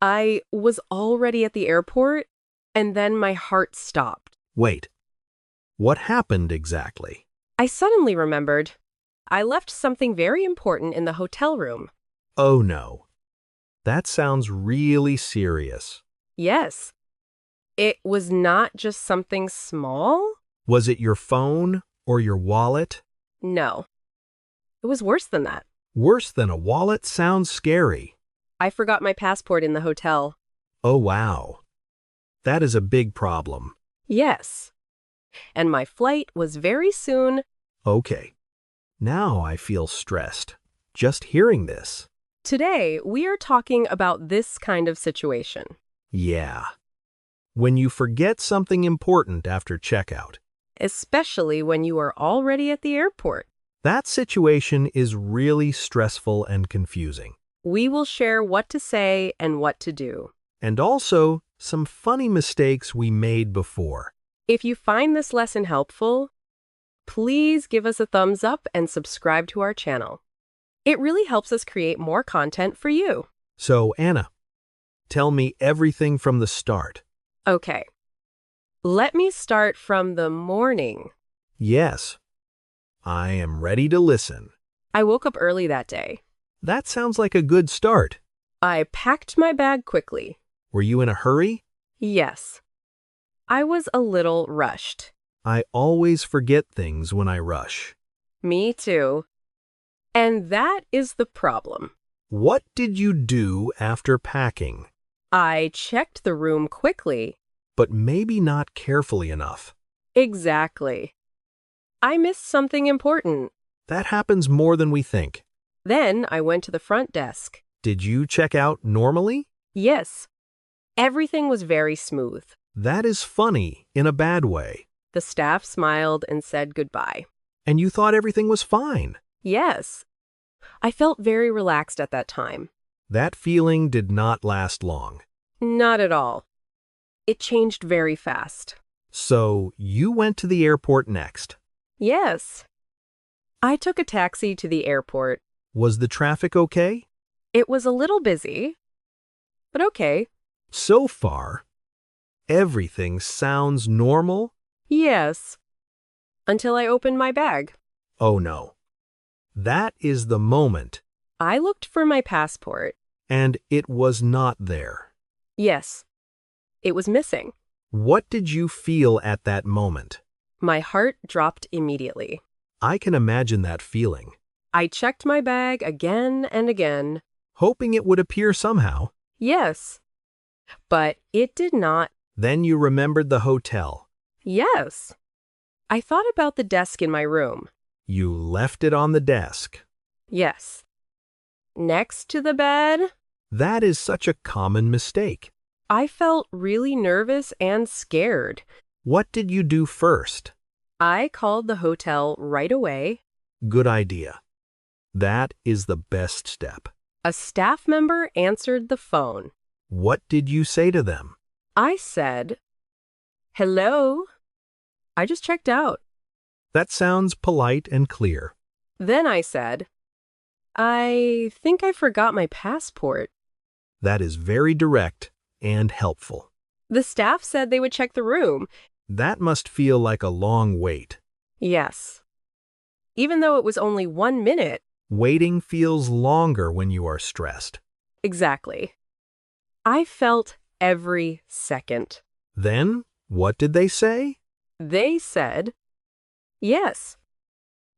I was already at the airport, and then my heart stopped. Wait, what happened exactly? I suddenly remembered I left something very important in the hotel room. Oh no, that sounds really serious. Yes, it was not just something small. Was it your phone or your wallet? No, it was worse than that. Worse than a wallet sounds scary. I forgot my passport in the hotel. Oh wow, that is a big problem. Yes, and my flight was very soon. Okay, now I feel stressed. Just hearing this. Today, we are talking about this kind of situation. Yeah. When you forget something important after checkout. Especially when you are already at the airport. That situation is really stressful and confusing. We will share what to say and what to do. And also, some funny mistakes we made before. If you find this lesson helpful, please give us a thumbs up and subscribe to our channel. It really helps us create more content for you. So, Anna, tell me everything from the start. Okay, let me start from the morning. Yes, I am ready to listen. I woke up early that day. That sounds like a good start. I packed my bag quickly. Were you in a hurry? Yes, I was a little rushed. I always forget things when I rush. Me too. And that is the problem. What did you do after packing? I checked the room quickly. But maybe not carefully enough. Exactly. I missed something important. That happens more than we think. Then I went to the front desk. Did you check out normally? Yes. Everything was very smooth. That is funny in a bad way. The staff smiled and said goodbye. And you thought everything was fine. Yes. I felt very relaxed at that time. That feeling did not last long. Not at all. It changed very fast. So you went to the airport next. Yes. I took a taxi to the airport. Was the traffic okay? It was a little busy, but okay. So far, everything sounds normal. Yes. Until I opened my bag. Oh no. That is the moment. I looked for my passport. And it was not there. Yes. It was missing. What did you feel at that moment? My heart dropped immediately. I can imagine that feeling. I checked my bag again and again. Hoping it would appear somehow. Yes. But it did not. Then you remembered the hotel. Yes. I thought about the desk in my room. You left it on the desk. Yes. Next to the bed. That is such a common mistake. I felt really nervous and scared. What did you do first? I called the hotel right away. Good idea. That is the best step. A staff member answered the phone. What did you say to them? I said, "Hello. I just checked out." That sounds polite and clear. Then I said, "I think I forgot my passport." That is very direct and helpful. The staff said they would check the room. That must feel like a long wait. Yes. Even though it was only 1 minute. Waiting feels longer when you are stressed. Exactly. I felt every second. Then, what did they say? They said, "Yes,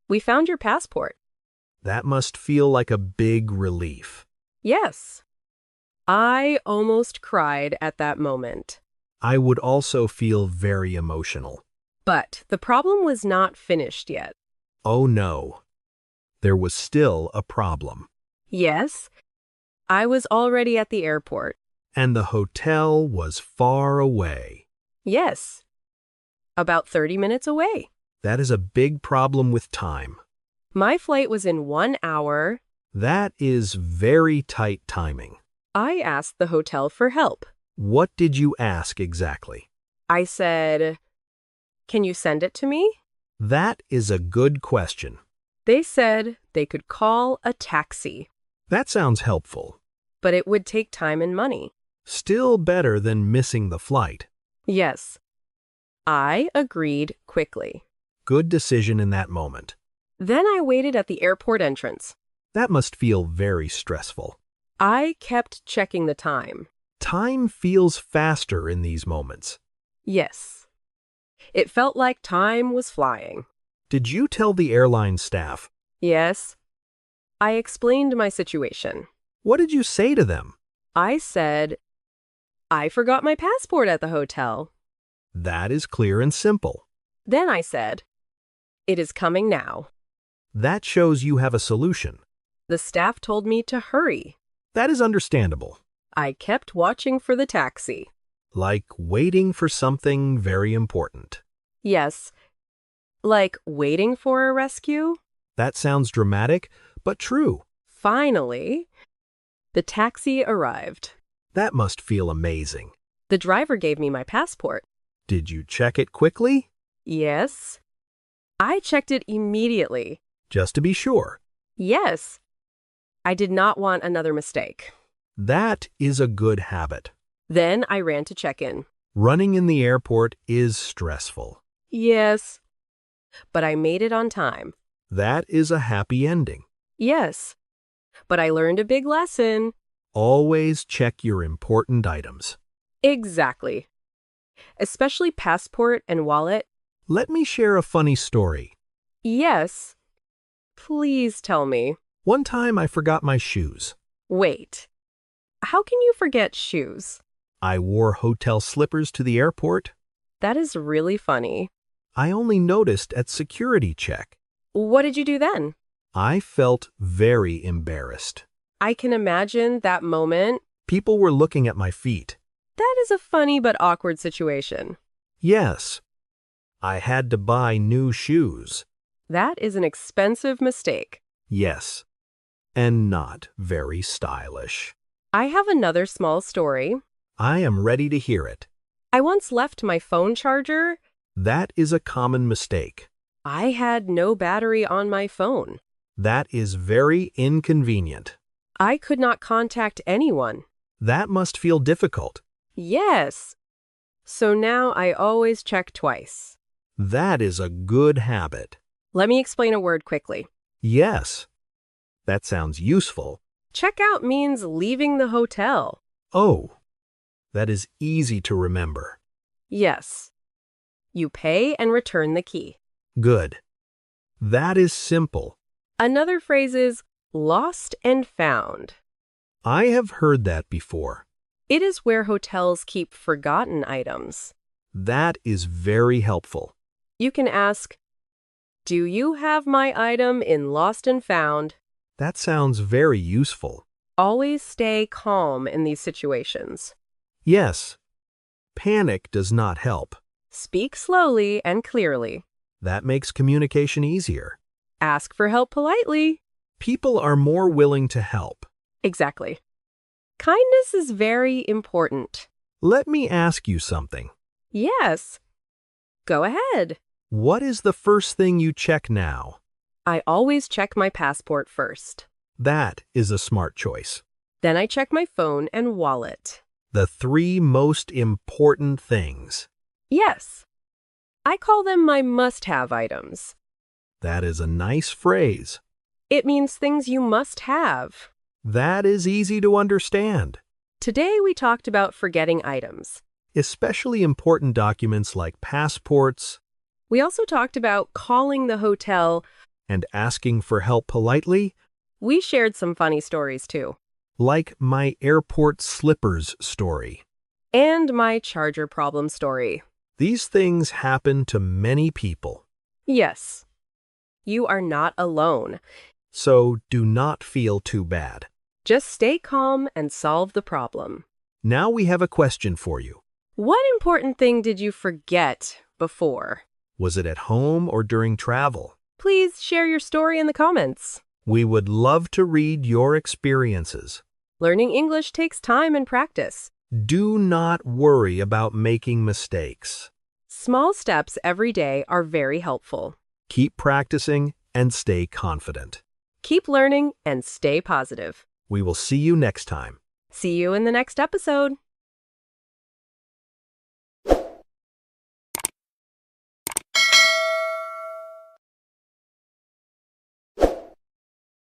we found your passport." That must feel like a big relief. Yes. I almost cried at that moment. I would also feel very emotional. But the problem was not finished yet. Oh no. There was still a problem. Yes, I was already at the airport. And the hotel was far away. Yes, about 30 minutes away. That is a big problem with time. My flight was in 1 hour. That is very tight timing. I asked the hotel for help. What did you ask exactly? I said, "Can you send it to me?" That is a good question. They said they could call a taxi, That sounds helpful. but it would take time and money. Still better than missing the flight. Yes. I agreed quickly. Good decision in that moment. Then I waited at the airport entrance. That must feel very stressful. I kept checking the time. Time feels faster in these moments. Yes. It felt like time was flying. Did you tell the airline staff? Yes. I explained my situation. What did you say to them? I said, I forgot my passport at the hotel. That is clear and simple. Then I said, it is coming now. That shows you have a solution. The staff told me to hurry. That is understandable. I kept watching for the taxi. Like waiting for something very important. Yes. Like waiting for a rescue? That sounds dramatic, but true. Finally, the taxi arrived. That must feel amazing. The driver gave me my passport. Did you check it quickly? Yes. I checked it immediately. Just to be sure. Yes. I did not want another mistake. That is a good habit. Then I ran to check in. Running in the airport is stressful. Yes. But I made it on time. That is a happy ending. Yes. But I learned a big lesson. Always check your important items. Exactly. Especially passport and wallet. Let me share a funny story. Yes. Please tell me. One time I forgot my shoes. Wait. How can you forget shoes? I wore hotel slippers to the airport. That is really funny. I only noticed at security check. What did you do then? I felt very embarrassed. I can imagine that moment. People were looking at my feet. That is a funny but awkward situation. Yes. I had to buy new shoes. That is an expensive mistake. Yes. And not very stylish. I have another small story. I am ready to hear it. I once left my phone charger. That is a common mistake. I had no battery on my phone. That is very inconvenient. I could not contact anyone. That must feel difficult. Yes. So now I always check twice. That is a good habit. Let me explain a word quickly. Yes. That sounds useful. Check out means leaving the hotel. Oh, that is easy to remember. Yes. You pay and return the key. Good. That is simple. Another phrase is lost and found. I have heard that before. It is where hotels keep forgotten items. That is very helpful. You can ask, do you have my item in lost and found? That sounds very useful. Always stay calm in these situations. Yes. Panic does not help. Speak slowly and clearly. That makes communication easier. Ask for help politely. People are more willing to help. Exactly. Kindness is very important. Let me ask you something. Yes. Go ahead. What is the first thing you check now? I always check my passport first. That is a smart choice. Then I check my phone and wallet. The 3 most important things. Yes. I call them my must-have items. That is a nice phrase. It means things you must have. That is easy to understand. Today we talked about forgetting items. Especially important documents like passports. We also talked about calling the hotel. And asking for help politely. We shared some funny stories too. Like my airport slippers story. And my charger problem story. These things happen to many people. Yes. You are not alone. So do not feel too bad. Just stay calm and solve the problem. Now we have a question for you. What important thing did you forget before? Was it at home or during travel? Please share your story in the comments. We would love to read your experiences. Learning English takes time and practice. Do not worry about making mistakes. Small steps every day are very helpful. Keep practicing and stay confident. Keep learning and stay positive. We will see you next time. See you in the next episode.